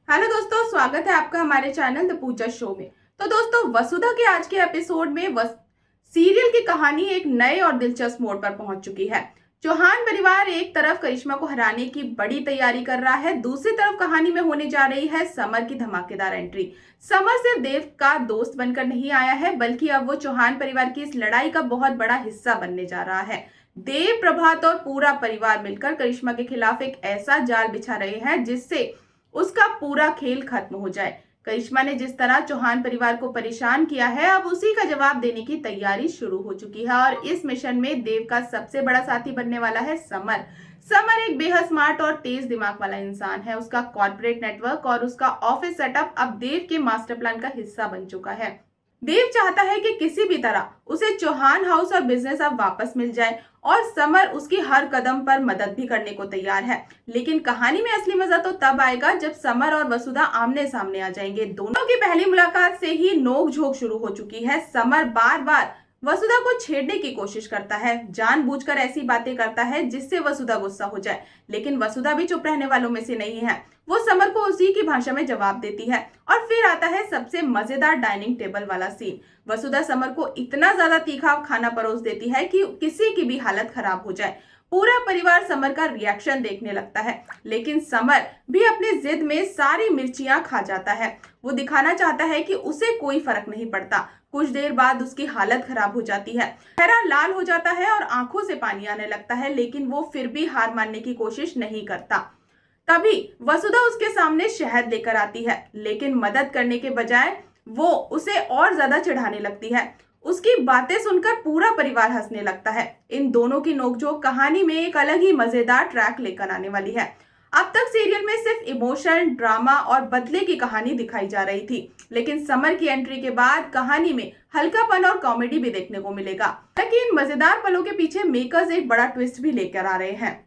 Hello दोस्तों, स्वागत है आपका हमारे चैनल द पूजा शो में। तो दोस्तों, वसुधा के आज के एपिसोड में सीरियल की कहानी एक नए और दिलचस्प मोड़ पर पहुंच चुकी है। चौहान परिवार एक तरफ करिश्मा को हराने की बड़ी तैयारी कर रहा है, दूसरी तरफ कहानी में होने जा रही है समर की धमाकेदार एंट्री। समर सिर्फ देव का दोस्त बनकर नहीं आया है, बल्कि अब वो चौहान परिवार की इस लड़ाई का बहुत बड़ा हिस्सा बनने जा रहा है। देव, प्रभात और पूरा परिवार मिलकर करिश्मा के खिलाफ एक ऐसा जाल बिछा रहे हैं जिससे उसका पूरा खेल खत्म हो जाए। करिश्मा ने जिस तरह चौहान परिवार को परेशान किया है, अब उसी का जवाब देने की तैयारी शुरू हो चुकी है और इस मिशन में देव का सबसे बड़ा साथी बनने वाला है समर। समर एक बेहद स्मार्ट और तेज दिमाग वाला इंसान है। उसका कॉर्पोरेट नेटवर्क और उसका ऑफिस सेटअप अब देव के मास्टर प्लान का हिस्सा बन चुका है। देव चाहता है कि किसी भी तरह उसे चौहान हाउस और बिजनेस अब वापस मिल जाए और समर उसकी हर कदम पर मदद भी करने को तैयार है। लेकिन कहानी में असली मजा तो तब आएगा जब समर और वसुधा आमने सामने आ जाएंगे। दोनों की पहली मुलाकात से ही नोक-झोंक शुरू हो चुकी है। समर बार बार वसुधा को छेड़ने की कोशिश करता है, जानबूझकर ऐसी बातें करता है जिससे वसुधा गुस्सा हो जाए। लेकिन वसुधा भी चुप रहने वालों में से नहीं है। वो समर को उसी की भाषा में जवाब देती है और फिर आता है सबसे मजेदार डाइनिंग टेबल वाला सीन। वसुधा समर को इतना ज्यादा तीखा खाना परोस देती है कि किसी की भी हालत खराब हो जाए। पूरा परिवार समर का रिएक्शन देखने लगता है, लेकिन समर भी अपनी जिद में सारी मिर्चियां खा जाता है। वो दिखाना चाहता है कि उसे कोई फर्क नहीं पड़ता। कुछ देर बाद उसकी हालत खराब हो जाती है, चेहरा लाल हो जाता है और आंखों से पानी आने लगता है, लेकिन वो फिर भी हार मानने की कोशिश नहीं करता। तभी वसुधा उसके सामने शहद लेकर आती है, लेकिन मदद करने के बजाय वो उसे और ज्यादा चिढ़ाने लगती है। उसकी बातें सुनकर पूरा परिवार हंसने लगता है। इन दोनों की नोकझोंक कहानी में एक अलग ही मजेदार ट्रैक लेकर आने वाली है। अब तक सीरियल में सिर्फ इमोशन, ड्रामा और बदले की कहानी दिखाई जा रही थी, लेकिन समर की एंट्री के बाद कहानी में हल्कापन और कॉमेडी भी देखने को मिलेगा। लेकिन इन मजेदार पलों के पीछे मेकर्स एक बड़ा ट्विस्ट भी लेकर आ रहे हैं।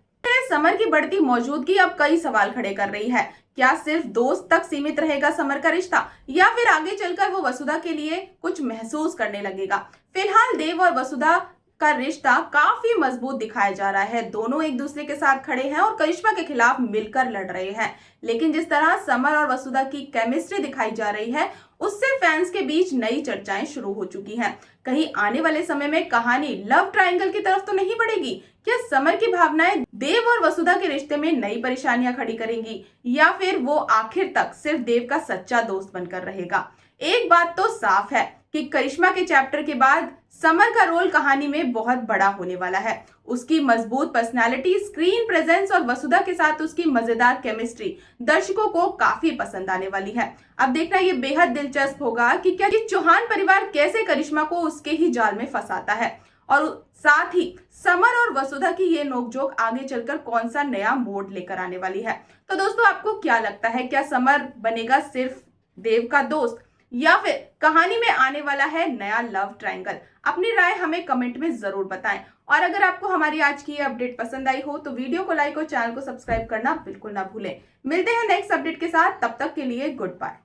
समर की बढ़ती मौजूदगी अब कई सवाल खड़े कर रही है। क्या सिर्फ दोस्त तक सीमित रहेगा समर का रिश्ता, या फिर आगे चलकर वो वसुधा के लिए कुछ महसूस करने लगेगा? फिलहाल देव और वसुधा का रिश्ता काफी मजबूत दिखाया जा रहा है। दोनों एक दूसरे के साथ खड़े हैं और करिश्मा के खिलाफ मिलकर लड़ रहे हैं। लेकिन जिस तरह समर और वसुधा की केमिस्ट्री दिखाई जा रही है, उससे फैंस के बीच नई चर्चाएं शुरू हो चुकी हैं। कहीं आने वाले समय में कहानी लव ट्रायंगल की तरफ तो नहीं बढ़ेगी? क्या समर की भावनाएं देव और वसुधा के रिश्ते में नई परेशानियां खड़ी करेंगी, या फिर वो आखिर तक सिर्फ देव का सच्चा दोस्त बनकर रहेगा? एक बात तो साफ है कि करिश्मा के चैप्टर के बाद समर का रोल कहानी में बहुत बड़ा होने वाला है। उसकी मजबूत पर्सनालिटी, स्क्रीन प्रेजेंस और वसुधा के साथ उसकी मजेदार केमिस्ट्री दर्शकों को काफी पसंद आने वाली है। अब देखना ये बेहद दिलचस्प होगा कि क्या चौहान परिवार कैसे करिश्मा को उसके ही जाल में फंसाता है, और साथ ही समर और वसुधा की ये नोकझोंक आगे चलकर कौन सा नया मोड़ लेकर आने वाली है। तो दोस्तों, आपको क्या लगता है, क्या समर बनेगा सिर्फ देव का दोस्त, या फिर कहानी में आने वाला है नया लव ट्रायंगल? अपनी राय हमें कमेंट में जरूर बताएं। और अगर आपको हमारी आज की ये अपडेट पसंद आई हो तो वीडियो को लाइक और चैनल को सब्सक्राइब करना बिल्कुल ना भूलें। मिलते हैं नेक्स्ट अपडेट के साथ, तब तक के लिए गुड बाय।